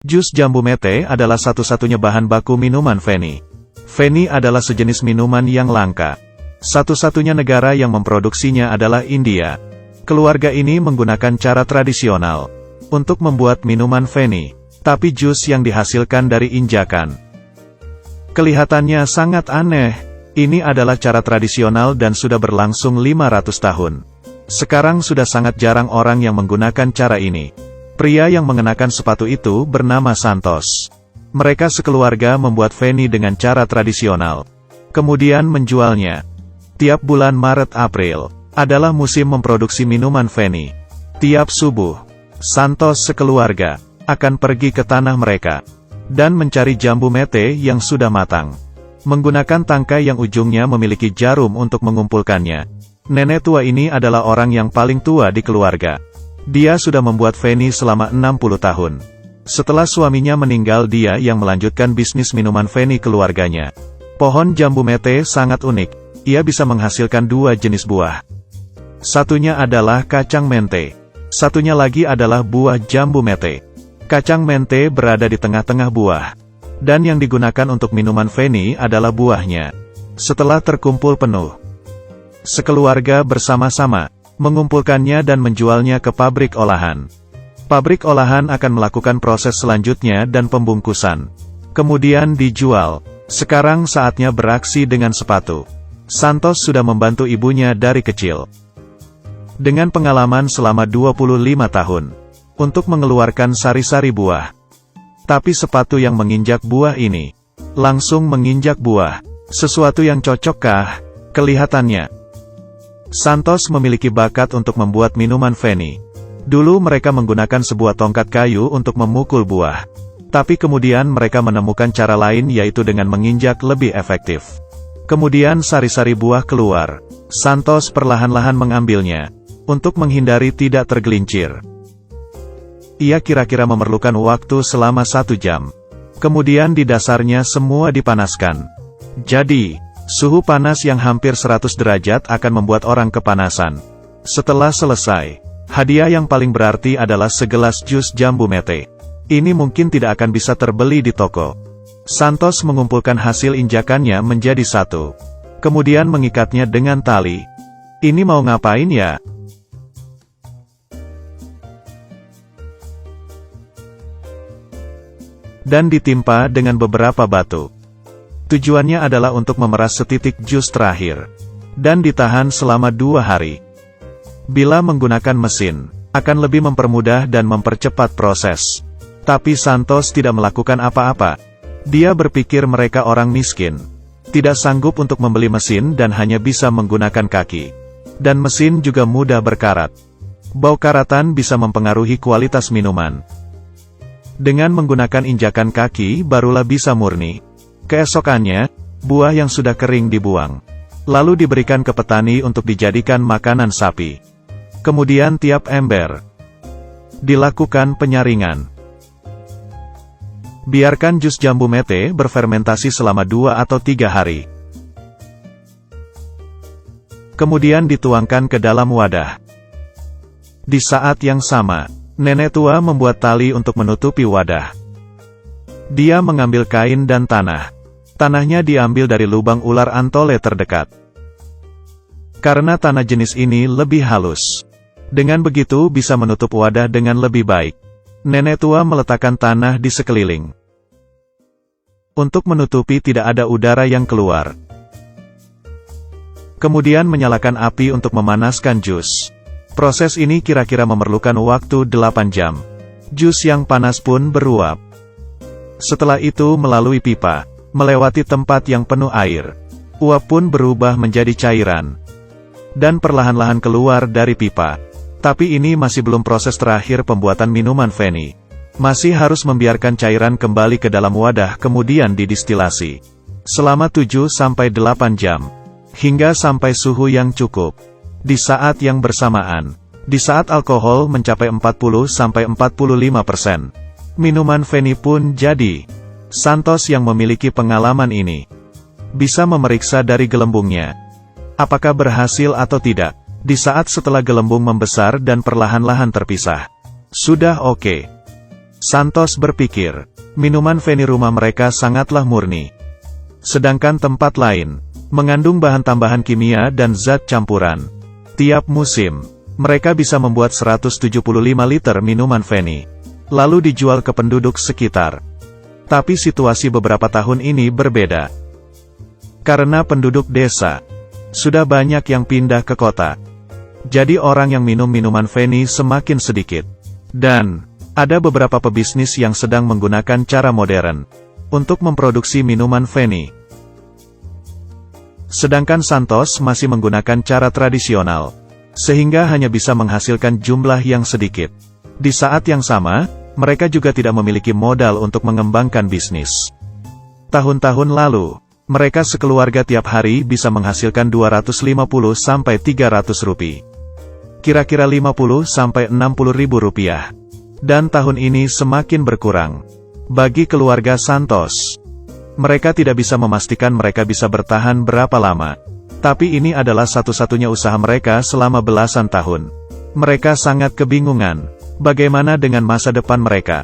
Jus jambu mete adalah satu-satunya bahan baku minuman Feni. Feni adalah sejenis minuman yang langka. Satu-satunya negara yang memproduksinya adalah India. Keluarga ini menggunakan cara tradisional untuk membuat minuman Feni, tapi jus yang dihasilkan dari injakan. Kelihatannya sangat aneh. Ini adalah cara tradisional dan sudah berlangsung 500 tahun. Sekarang sudah sangat jarang orang yang menggunakan cara ini. Pria yang mengenakan sepatu itu bernama Santos. Mereka sekeluarga membuat Feni dengan cara tradisional, kemudian menjualnya. Tiap bulan Maret-April adalah musim memproduksi minuman Feni. Tiap subuh, Santos sekeluarga akan pergi ke tanah mereka dan mencari jambu mete yang sudah matang. Menggunakan tangkai yang ujungnya memiliki jarum untuk mengumpulkannya. Nenek tua ini adalah orang yang paling tua di keluarga. Dia sudah membuat Feni selama 60 tahun. Setelah suaminya meninggal, dia yang melanjutkan bisnis minuman Feni keluarganya. Pohon jambu mete sangat unik. Ia bisa menghasilkan dua jenis buah. Satunya adalah kacang mente. Satunya lagi adalah buah jambu mete. Kacang mente berada di tengah-tengah buah. Dan yang digunakan untuk minuman Feni adalah buahnya. Setelah terkumpul penuh, sekeluarga bersama-sama mengumpulkannya dan menjualnya ke pabrik olahan. Pabrik olahan akan melakukan proses selanjutnya dan pembungkusan. Kemudian dijual. Sekarang saatnya beraksi dengan sepatu. Santos sudah membantu ibunya dari kecil. Dengan pengalaman selama 25 tahun. Untuk mengeluarkan sari-sari buah. Tapi sepatu yang menginjak buah ini langsung menginjak buah. Sesuatu yang cocokkah? Kelihatannya Santos memiliki bakat untuk membuat minuman Feni. Dulu mereka menggunakan sebuah tongkat kayu untuk memukul buah. Tapi kemudian mereka menemukan cara lain, yaitu dengan menginjak lebih efektif. Kemudian sari-sari buah keluar. Santos perlahan-lahan mengambilnya untuk menghindari tidak tergelincir. Ia kira-kira memerlukan waktu selama 1 jam. Kemudian di dasarnya semua dipanaskan. Jadi, suhu panas yang hampir 100 derajat akan membuat orang kepanasan. Setelah selesai, hadiah yang paling berarti adalah segelas jus jambu mete. Ini mungkin tidak akan bisa terbeli di toko. Santos mengumpulkan hasil injakannya menjadi satu. Kemudian mengikatnya dengan tali. Ini mau ngapain ya? Dan ditimpa dengan beberapa batu. Tujuannya adalah untuk memeras setitik jus terakhir. Dan ditahan selama 2 hari. Bila menggunakan mesin, akan lebih mempermudah dan mempercepat proses. Tapi Santos tidak melakukan apa-apa. Dia berpikir mereka orang miskin. Tidak sanggup untuk membeli mesin dan hanya bisa menggunakan kaki. Dan mesin juga mudah berkarat. Bau karatan bisa mempengaruhi kualitas minuman. Dengan menggunakan injakan kaki barulah bisa murni. Keesokannya, buah yang sudah kering dibuang. Lalu diberikan ke petani untuk dijadikan makanan sapi. Kemudian tiap ember dilakukan penyaringan. Biarkan jus jambu mete berfermentasi selama 2 atau 3 hari. Kemudian dituangkan ke dalam wadah. Di saat yang sama, nenek tua membuat tali untuk menutupi wadah. Dia mengambil kain dan tanah. Tanahnya diambil dari lubang ular antole terdekat. Karena tanah jenis ini lebih halus. Dengan begitu bisa menutup wadah dengan lebih baik. Nenek tua meletakkan tanah di sekeliling. Untuk menutupi tidak ada udara yang keluar. Kemudian menyalakan api untuk memanaskan jus. Proses ini kira-kira memerlukan waktu 8 jam. Jus yang panas pun beruap. Setelah itu melalui pipa, melewati tempat yang penuh air. Uap pun berubah menjadi cairan. Dan perlahan-lahan keluar dari pipa. Tapi ini masih belum proses terakhir pembuatan minuman Feni. Masih harus membiarkan cairan kembali ke dalam wadah kemudian didistilasi. Selama 7-8 jam. Hingga sampai suhu yang cukup. Di saat yang bersamaan. Di saat alkohol mencapai 40-45%. Minuman Feni pun jadi. Santos yang memiliki pengalaman ini bisa memeriksa dari gelembungnya. Apakah berhasil atau tidak? Di saat setelah gelembung membesar dan perlahan-lahan terpisah. Sudah oke. Santos berpikir, minuman Feni rumah mereka sangatlah murni. Sedangkan tempat lain, mengandung bahan tambahan kimia dan zat campuran. Tiap musim, mereka bisa membuat 175 liter minuman Feni, lalu dijual ke penduduk sekitar. Tapi situasi beberapa tahun ini berbeda. Karena penduduk desa sudah banyak yang pindah ke kota. Jadi orang yang minum minuman Feni semakin sedikit. Dan ada beberapa pebisnis yang sedang menggunakan cara modern untuk memproduksi minuman Feni. Sedangkan Santos masih menggunakan cara tradisional, sehingga hanya bisa menghasilkan jumlah yang sedikit. Di saat yang sama, mereka juga tidak memiliki modal untuk mengembangkan bisnis. Tahun-tahun lalu, mereka sekeluarga tiap hari bisa menghasilkan 250–300 rupiah. Kira-kira 50–60 ribu rupiah. Dan tahun ini semakin berkurang. Bagi keluarga Santos, mereka tidak bisa memastikan mereka bisa bertahan berapa lama. Tapi ini adalah satu-satunya usaha mereka selama belasan tahun. Mereka sangat kebingungan, bagaimana dengan masa depan mereka.